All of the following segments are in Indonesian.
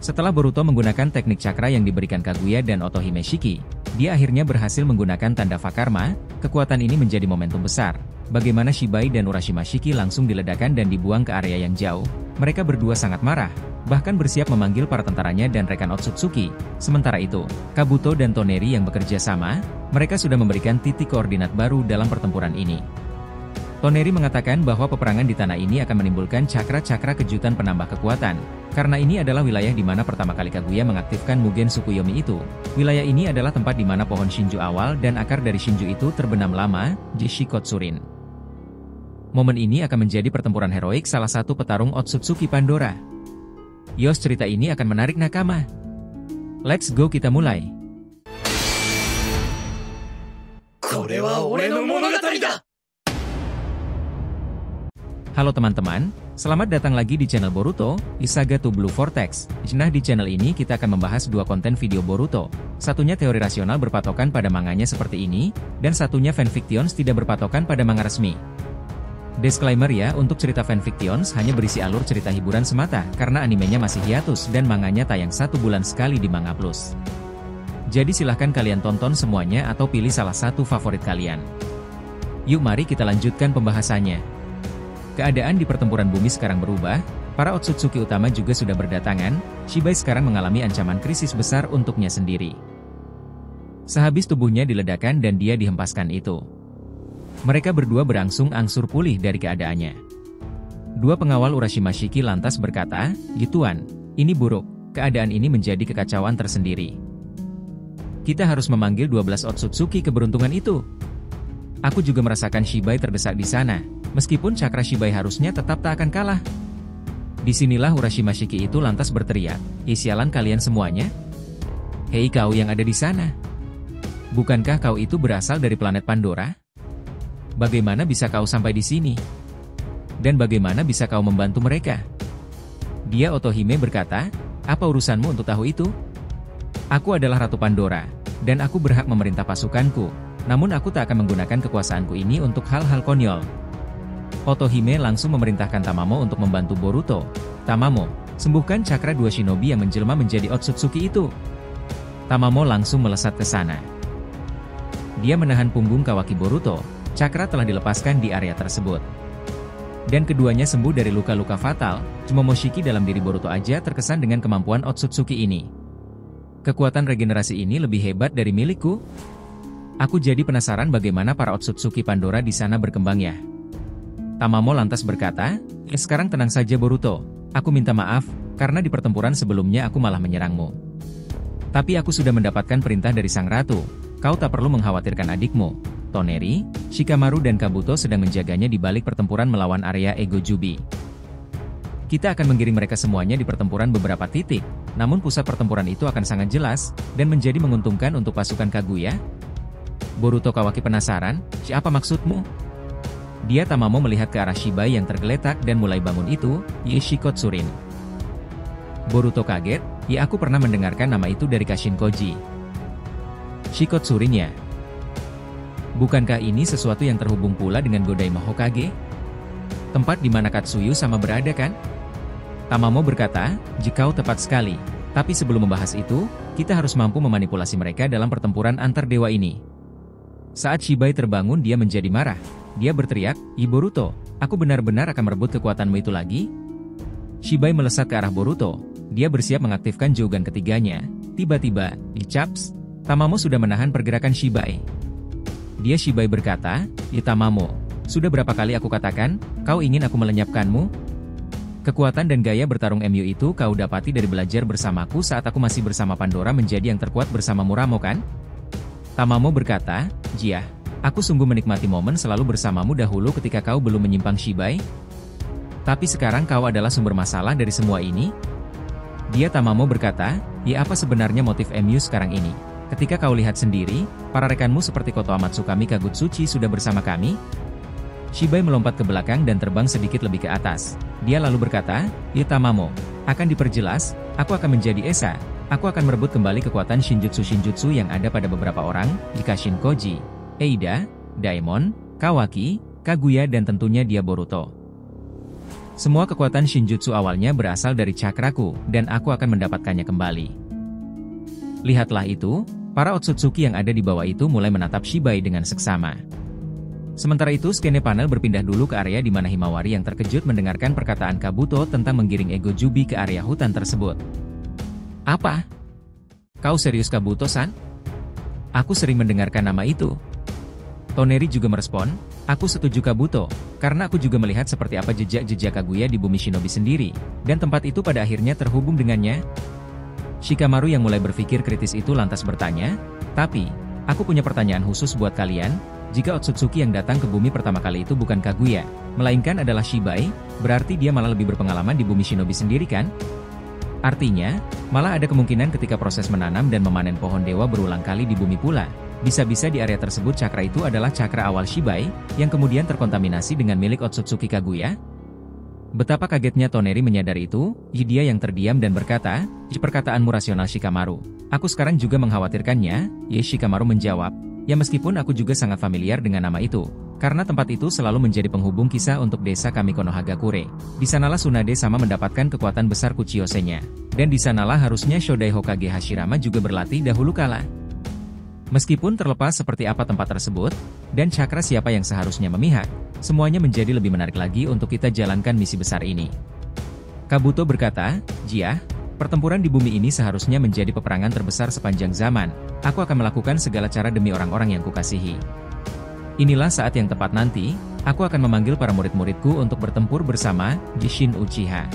Setelah Boruto menggunakan teknik cakra yang diberikan Kaguya dan Otohime Shiki, dia akhirnya berhasil menggunakan tanda Fakarma. Kekuatan ini menjadi momentum besar. Bagaimana Shibai dan Urashima Shiki langsung diledakkan dan dibuang ke area yang jauh. Mereka berdua sangat marah, bahkan bersiap memanggil para tentaranya dan rekan Otsutsuki. Sementara itu, Kabuto dan Toneri yang bekerja sama, mereka sudah memberikan titik koordinat baru dalam pertempuran ini. Toneri mengatakan bahwa peperangan di tanah ini akan menimbulkan cakra-cakra kejutan penambah kekuatan, karena ini adalah wilayah di mana pertama kali Kaguya mengaktifkan Mugen Tsukuyomi itu. Wilayah ini adalah tempat di mana pohon Shinju awal dan akar dari Shinju itu terbenam lama, Jishikotsurin. Momen ini akan menjadi pertempuran heroik salah satu petarung Otsutsuki Pandora. Yos, cerita ini akan menarik nakama. Let's go, kita mulai. Halo teman-teman, selamat datang lagi di channel Boruto, di Saga to Blue Vortex. Nah, di channel ini kita akan membahas dua konten video Boruto. Satunya teori rasional berpatokan pada manganya seperti ini, dan satunya fanfictions tidak berpatokan pada manga resmi. Disclaimer ya, untuk cerita fanfictions hanya berisi alur cerita hiburan semata, karena animenya masih hiatus dan manganya tayang 1 bulan sekali di Manga Plus. Jadi silahkan kalian tonton semuanya atau pilih salah satu favorit kalian. Yuk mari kita lanjutkan pembahasannya. Keadaan di pertempuran bumi sekarang berubah, para Otsutsuki utama juga sudah berdatangan, Shibai sekarang mengalami ancaman krisis besar untuknya sendiri. Sehabis tubuhnya diledakkan dan dia dihempaskan itu. Mereka berdua berangsur-angsur pulih dari keadaannya. Dua pengawal Urashima Shiki lantas berkata, "Tuan, ini buruk, keadaan ini menjadi kekacauan tersendiri. Kita harus memanggil 12 Otsutsuki keberuntungan itu." Aku juga merasakan Shibai terdesak di sana. Meskipun cakra Shibai harusnya tetap tak akan kalah. Disinilah Urashima Shiki itu lantas berteriak, "Sialan kalian semuanya? Hei kau yang ada di sana. Bukankah kau itu berasal dari planet Pandora? Bagaimana bisa kau sampai di sini? Dan bagaimana bisa kau membantu mereka?" Dia Otohime berkata, "Apa urusanmu untuk tahu itu? Aku adalah Ratu Pandora, dan aku berhak memerintah pasukanku. Namun aku tak akan menggunakan kekuasaanku ini untuk hal-hal konyol." Otohime langsung memerintahkan Tamamo untuk membantu Boruto. "Tamamo, sembuhkan cakra dua shinobi yang menjelma menjadi Otsutsuki itu." Tamamo langsung melesat ke sana. Dia menahan punggung Kawaki Boruto. Cakra telah dilepaskan di area tersebut. Dan keduanya sembuh dari luka-luka fatal. Cuma Moshiki dalam diri Boruto aja terkesan dengan kemampuan Otsutsuki ini. Kekuatan regenerasi ini lebih hebat dari milikku. Aku jadi penasaran bagaimana para Otsutsuki Pandora di sana berkembang ya. Tamamo lantas berkata, "Sekarang tenang saja Boruto. Aku minta maaf, karena di pertempuran sebelumnya aku malah menyerangmu. Tapi aku sudah mendapatkan perintah dari Sang Ratu. Kau tak perlu mengkhawatirkan adikmu. Toneri, Shikamaru dan Kabuto sedang menjaganya di balik pertempuran melawan area Ego Jubi. Kita akan mengiring mereka semuanya di pertempuran beberapa titik, namun pusat pertempuran itu akan sangat jelas, dan menjadi menguntungkan untuk pasukan Kaguya." Boruto Kawaki penasaran, "Siapa maksudmu?" Dia Tamamo melihat ke arah Shibai yang tergeletak dan mulai bangun itu, Jishikotsurin. Boruto kaget, aku pernah mendengarkan nama itu dari Kashin Koji. Shikotsurin ya? Bukankah ini sesuatu yang terhubung pula dengan Godaima Hokage? Tempat di mana Katsuyu sama berada kan? Tamamo berkata, "Jikau tepat sekali. Tapi sebelum membahas itu, kita harus mampu memanipulasi mereka dalam pertempuran antar dewa ini." Saat Shibai terbangun dia menjadi marah. Dia berteriak, Boruto, aku benar-benar akan merebut kekuatanmu itu lagi?" Shibai melesat ke arah Boruto. Dia bersiap mengaktifkan Jogan ketiganya. Tiba-tiba, Chaps, Tamamo sudah menahan pergerakan Shibai. Shibai berkata, Tamamo, sudah berapa kali aku katakan, kau ingin aku melenyapkanmu? Kekuatan dan gaya bertarung MU itu kau dapati dari belajar bersamaku saat aku masih bersama Pandora menjadi yang terkuat bersama Muramo kan? Tamamo berkata, "Jia, aku sungguh menikmati momen selalu bersamamu dahulu ketika kau belum menyimpang Shibai. Tapi sekarang kau adalah sumber masalah dari semua ini?" Tamamo berkata, "Apa sebenarnya motif MU sekarang ini? Ketika kau lihat sendiri, para rekanmu seperti Koto Amatsukami Kagutsuchi sudah bersama kami?" Shibai melompat ke belakang dan terbang sedikit lebih ke atas. Dia lalu berkata, Tamamo, akan diperjelas, aku akan menjadi Esa. Aku akan merebut kembali kekuatan Shinjutsu yang ada pada beberapa orang, Kashin Koji, Eida, Daemon, Kawaki, Kaguya dan tentunya dia Boruto. Semua kekuatan Shinjutsu awalnya berasal dari cakraku, dan aku akan mendapatkannya kembali. Lihatlah itu, para Otsutsuki yang ada di bawah itu mulai menatap Shibai dengan seksama. Sementara itu skene panel berpindah dulu ke area di mana Himawari yang terkejut mendengarkan perkataan Kabuto tentang menggiring Ego Jubi ke area hutan tersebut. Apa? Kau serius Kabuto-san? Aku sering mendengarkan nama itu. Toneri juga merespon, aku setuju Kabuto, karena aku juga melihat seperti apa jejak-jejak Kaguya di bumi shinobi sendiri, dan tempat itu pada akhirnya terhubung dengannya. Shikamaru yang mulai berpikir kritis itu lantas bertanya, tapi, aku punya pertanyaan khusus buat kalian, jika Otsutsuki yang datang ke bumi pertama kali itu bukan Kaguya, melainkan adalah Shibai, berarti dia malah lebih berpengalaman di bumi shinobi sendiri kan? Artinya, malah ada kemungkinan ketika proses menanam dan memanen pohon dewa berulang kali di bumi pula, bisa-bisa di area tersebut cakra itu adalah cakra awal Shibai, yang kemudian terkontaminasi dengan milik Otsutsuki Kaguya? Betapa kagetnya Toneri menyadari itu, dia yang terdiam dan berkata, perkataanmu rasional Shikamaru. Aku sekarang juga mengkhawatirkannya, Shikamaru menjawab, ya meskipun aku juga sangat familiar dengan nama itu, karena tempat itu selalu menjadi penghubung kisah untuk desa kami Konohagakure. Di sanalah Tsunade sama mendapatkan kekuatan besar Kuchiyose-nya, dan di sanalah harusnya Shodai Hokage Hashirama juga berlatih dahulu kala. Meskipun terlepas seperti apa tempat tersebut, dan cakra siapa yang seharusnya memihak, semuanya menjadi lebih menarik lagi untuk kita jalankan misi besar ini. Kabuto berkata, Jia, pertempuran di bumi ini seharusnya menjadi peperangan terbesar sepanjang zaman. Aku akan melakukan segala cara demi orang-orang yang kukasihi. Inilah saat yang tepat nanti, aku akan memanggil para murid-muridku untuk bertempur bersama Jishin Uchiha.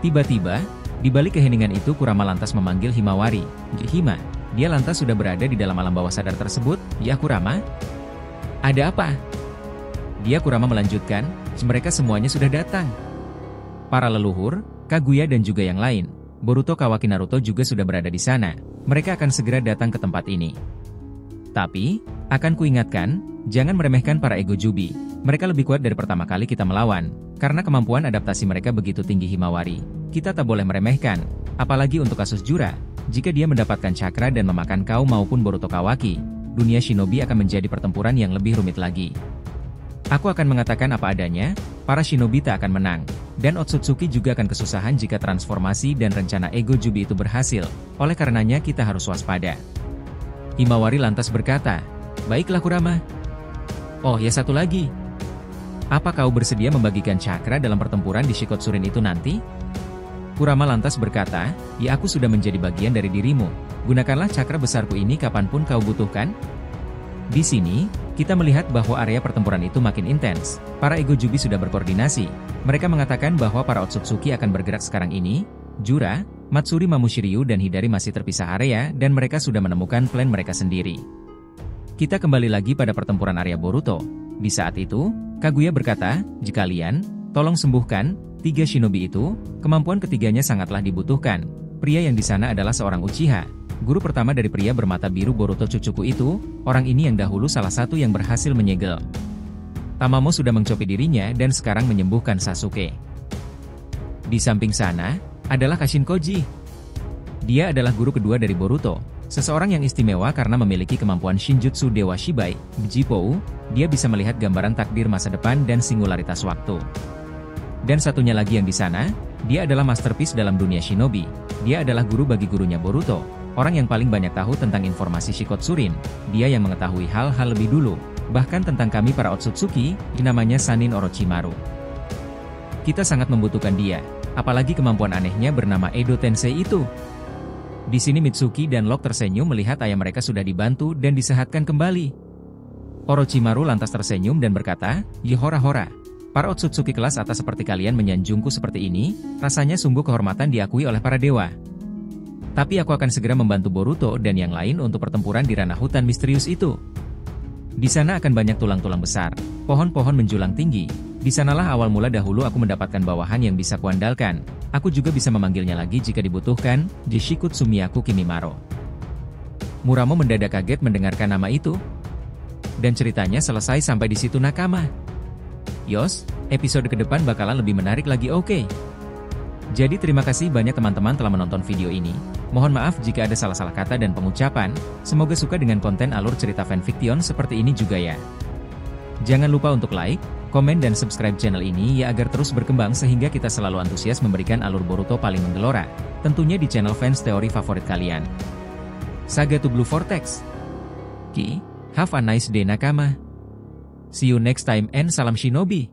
Tiba-tiba, di balik keheningan itu Kurama lantas memanggil Himawari, Hima. Dia lantas sudah berada di dalam alam bawah sadar tersebut, ya Kurama? Ada apa? Dia Kurama melanjutkan, mereka semuanya sudah datang. Para leluhur, Kaguya dan juga yang lain, Boruto Kawaki Naruto juga sudah berada di sana. Mereka akan segera datang ke tempat ini. Tapi, akan kuingatkan, jangan meremehkan para Ego Jubi. Mereka lebih kuat dari pertama kali kita melawan, karena kemampuan adaptasi mereka begitu tinggi Himawari. Kita tak boleh meremehkan, apalagi untuk kasus Jura. Jika dia mendapatkan cakra dan memakan kau maupun Boruto Kawaki, dunia shinobi akan menjadi pertempuran yang lebih rumit lagi. Aku akan mengatakan apa adanya, para shinobi tak akan menang, dan Otsutsuki juga akan kesusahan jika transformasi dan rencana Ego Jubi itu berhasil, oleh karenanya kita harus waspada. Himawari lantas berkata, baiklah Kurama. Oh ya satu lagi. Apa kau bersedia membagikan cakra dalam pertempuran di Shikotsurin itu nanti? Kurama lantas berkata, ya aku sudah menjadi bagian dari dirimu, gunakanlah cakra besarku ini kapanpun kau butuhkan. Di sini, kita melihat bahwa area pertempuran itu makin intens, para Ego Jubi sudah berkoordinasi, mereka mengatakan bahwa para Otsutsuki akan bergerak sekarang ini, Jura, Matsuri Mamushiryu dan Hidari masih terpisah area dan mereka sudah menemukan plan mereka sendiri. Kita kembali lagi pada pertempuran area Boruto, di saat itu, Kaguya berkata, jika kalian, tolong sembuhkan 3 shinobi itu, kemampuan ketiganya sangatlah dibutuhkan. Pria yang di sana adalah seorang Uchiha, guru pertama dari pria bermata biru Boruto cucuku itu, orang ini yang dahulu salah satu yang berhasil menyegel Tamamo sudah mencopi dirinya dan sekarang menyembuhkan Sasuke. Di samping sana, adalah Kashin Koji. Dia adalah guru kedua dari Boruto, seseorang yang istimewa karena memiliki kemampuan Shinjutsu Dewa Shibai, Jipou, dia bisa melihat gambaran takdir masa depan dan singularitas waktu. Dan satunya lagi yang di sana, dia adalah masterpiece dalam dunia shinobi. Dia adalah guru bagi gurunya Boruto, orang yang paling banyak tahu tentang informasi Shikotsurin. Dia yang mengetahui hal-hal lebih dulu, bahkan tentang kami para Otsutsuki, namanya Sanin Orochimaru. Kita sangat membutuhkan dia, apalagi kemampuan anehnya bernama Edo Tensei itu. Di sini Mitsuki dan Locke tersenyum melihat ayah mereka sudah dibantu dan disehatkan kembali. Orochimaru lantas tersenyum dan berkata, Yehora-hora. Para Otsutsuki kelas atas seperti kalian menyanjungku seperti ini, rasanya sungguh kehormatan diakui oleh para dewa. Tapi aku akan segera membantu Boruto dan yang lain untuk pertempuran di ranah hutan misterius itu. Di sana akan banyak tulang-tulang besar, pohon-pohon menjulang tinggi. Di sanalah awal mula dahulu aku mendapatkan bawahan yang bisa kuandalkan. Aku juga bisa memanggilnya lagi jika dibutuhkan, Jishikutsu Miyaku Kimimaro. Muramo mendadak kaget mendengarkan nama itu. Dan ceritanya selesai sampai di situ nakama. Yos, episode ke depan bakalan lebih menarik lagi oke? Jadi terima kasih banyak teman-teman telah menonton video ini. Mohon maaf jika ada salah-salah kata dan pengucapan. Semoga suka dengan konten alur cerita fanfiction seperti ini juga ya. Jangan lupa untuk like, komen dan subscribe channel ini ya agar terus berkembang sehingga kita selalu antusias memberikan alur Boruto paling menggelora, tentunya di channel fans teori favorit kalian. Saga to Blue Vortex. Have a nice day nakama. See you next time and salam shinobi.